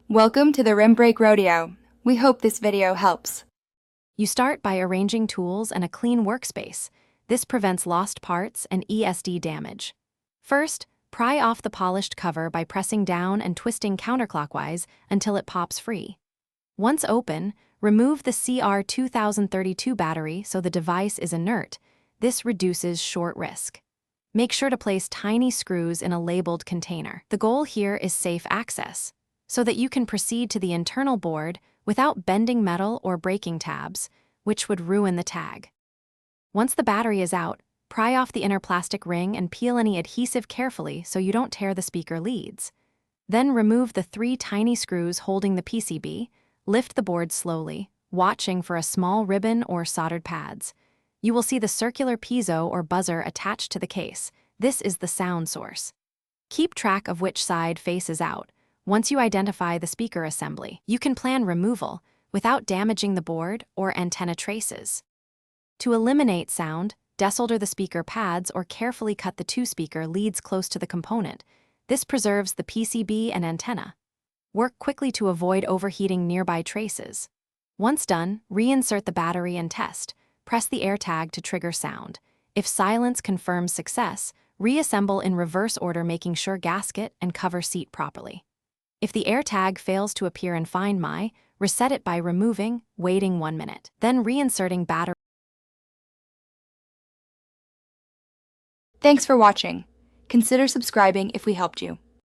Welcome to the Rim Break Rodeo. We hope this video helps. You start by arranging tools and a clean workspace. This prevents lost parts and ESD damage. First, pry off the polished cover by pressing down and twisting counterclockwise until it pops free. Once open, remove the CR2032 battery so the device is inert. This reduces short risk. Make sure to place tiny screws in a labeled container. The goal here is safe access, so that you can proceed to the internal board without bending metal or breaking tabs, which would ruin the tag. Once the battery is out, pry off the inner plastic ring and peel any adhesive carefully so you don't tear the speaker leads. Then remove the 3 tiny screws holding the PCB, lift the board slowly, watching for a small ribbon or soldered pads. You will see the circular piezo or buzzer attached to the case. This is the sound source. Keep track of which side faces out. Once you identify the speaker assembly, you can plan removal without damaging the board or antenna traces. To eliminate sound, desolder the speaker pads or carefully cut the 2 speaker leads close to the component. This preserves the PCB and antenna. Work quickly to avoid overheating nearby traces. Once done, reinsert the battery and test. Press the AirTag to trigger sound. If silence confirms success, reassemble in reverse order, making sure gasket and cover seat properly. If the AirTag fails to appear in Find My, reset it by removing, waiting 1 minute, then reinserting battery. Thanks for watching. Consider subscribing if we helped you.